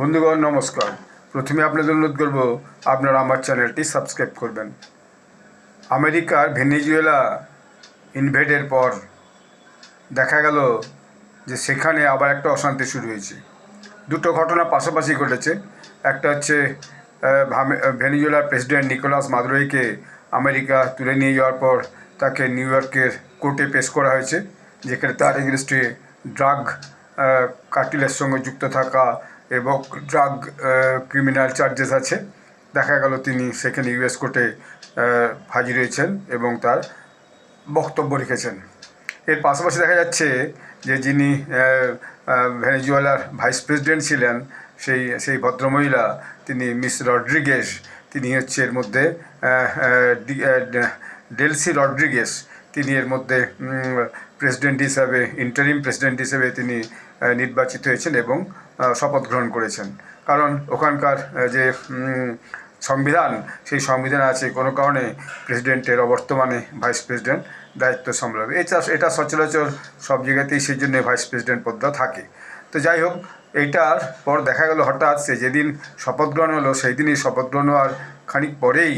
বন্ধুগণ নমস্কার। প্রথমে আপনাদের অনুরোধ করব আপনারা আমার চ্যানেলটি সাবস্ক্রাইব করবেন। আমেরিকার ভেনেজুয়েলা ইনভেডের পর দেখা গেল যে সেখানে আবার একটা অশান্তি শুরু হয়েছে। দুটো ঘটনা পাশাপাশি ঘটেছে। একটা হচ্ছে ভেনেজুয়েলার প্রেসিডেন্ট নিকোলাস মাদুরোকে আমেরিকা তুলে নিয়ে যাওয়ার পর তাকে নিউ ইয়র্কের কোর্টে পেশ করা হয়েছে, যেখানে তার এগেনস্টে ড্রাগ কার্টেলের সঙ্গে যুক্ত থাকা এবং ড্রাগ ক্রিমিনাল চার্জেস আছে। দেখা গেল তিনি সেখানে ইউএস কোর্টে হাজির হয়েছেন এবং তার বক্তব্য রেখেছেন। এর পাশাপাশি দেখা যাচ্ছে যে যিনি ভেনেজুয়েলার ভাইস প্রেসিডেন্ট ছিলেন সেই ভদ্রমহিলা, তিনি মিস রড্রিগেজ, তিনি হচ্ছে এর মধ্যে ডেলসি রড্রিগেজ, তিনি এর মধ্যে প্রেসিডেন্ট হিসাবে, ইন্টারিম প্রেসিডেন্ট হিসেবে তিনি নির্বাচিত হয়েছেন এবং শপথ গ্রহণ করেছেন। কারণ ওখানকার যে সংবিধান, সেই সংবিধান আছে কোনো কারণে প্রেসিডেন্টের অবর্তমানে ভাইস প্রেসিডেন্ট দায়িত্ব সামলাবে। এটা সচরাচর সব জায়গাতেই সেই জন্যে ভাইস প্রেসিডেন্ট পদটা থাকে। তো যাই হোক, এইটার পর দেখা গেল হঠাৎ সে যেদিন শপথ গ্রহণ হলো সেই দিনই শপথ গ্রহণ হওয়ার খানিক পরেই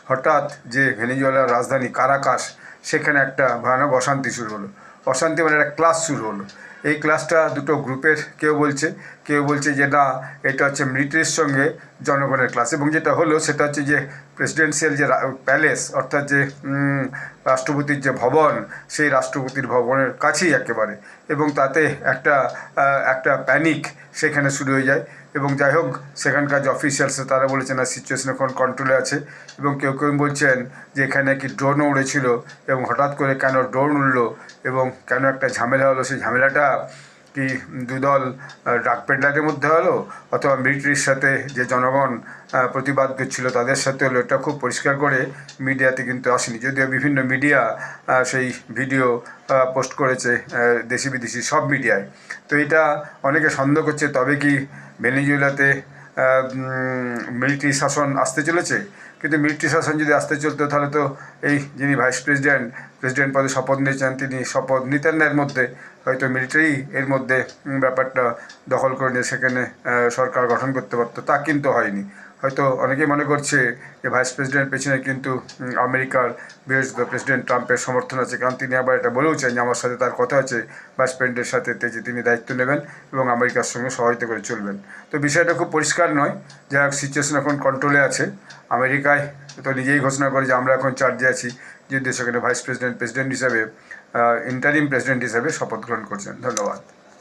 হঠাৎ যে ভেনেজুয়েলার রাজধানী কারাকাস, সেখানে একটা ভয়ানক অশান্তি শুরু হলো। অশান্তি মানে একটা ক্লাস শুরু হলো। এই ক্লাসটা দুটো গ্রুপের, কেউ বলছে যে না, এটা হচ্ছে মিলিটারির সঙ্গে জনগণের ক্লাস। এবং যেটা হলো সেটা হচ্ছে যে প্রেসিডেন্সিয়াল যে প্যালেস, অর্থাৎ যে রাষ্ট্রপতির যে ভবন, সেই রাষ্ট্রপতির ভবনের কাছেই একেবারে। এবং তাতে একটা প্যানিক সেখানে শুরু হয়ে যায়। এবং যাই হোক, সেখানকার যে অফিসিয়ালস তারা বলেছেন না, সিচুয়েশন এখন কন্ট্রোলে আছে। এবং কেউ বলছেন যে এখানে কি ড্রোনও উড়েছিল এবং হঠাৎ করে কেন ড্রোন উড়লো এবং কেন একটা ঝামেলা হলো, সেই ঝামেলাটা কি দুদল ড্রাগ পেডলারের মধ্যে হলো অথবা মিলিটারির সাথে যে জনগণ প্রতিবাদ করছিল তাদের সাথে হলো, এটা খুব পরিষ্কার করে মিডিয়াতে কিন্তু আসেনি। যদিও বিভিন্ন মিডিয়া সেই ভিডিও পোস্ট করেছে, দেশি বিদেশি সব মিডিয়ায়। তো এটা অনেকে সন্দেহ করছে, তবে কি ভেনেজুয়েলাতে মিলিটারি শাসন আসতে চলেছে? কিন্তু মিলিটারি শাসন যদি আসতে চলতো তাহলে তো এই যিনি ভাইস প্রেসিডেন্ট পদে শপথ নিয়েছেন, তিনি শপথ নিতেন না, এর মধ্যে হয়তো মিলিটারি এর মধ্যে ব্যাপারটা দখল করে নিয়ে সেখানে সরকার গঠন করতে পারতো। তা কিন্তু হয়নি। হয়তো অনেকেই মনে করছে যে ভাইস প্রেসিডেন্ট পেছনে কিন্তু আমেরিকার বিরোধিত প্রেসিডেন্ট ট্রাম্পের সমর্থন আছে, কারণ তিনি আবার এটা বলেওছেন যে আমার সাথে তার কথা আছে ভাইস প্রেসিডেন্টের সাথে, যে তিনি দায়িত্ব নেবেন এবং আমেরিকার সঙ্গে সহায়তা করে চলবেন। তো বিষয়টা খুব পরিষ্কার নয়। যাই হোক, সিচুয়েশন এখন কন্ট্রোলে আছে। আমেরিকায় তো নিজেই ঘোষণা করে যে আমরা এখন চার্জে আছি, যদিও সেখানে ভাইস প্রেসিডেন্ট হিসাবে, ইন্টারিম প্রেসিডেন্ট হিসাবে শপথ গ্রহণ করছেন। ধন্যবাদ।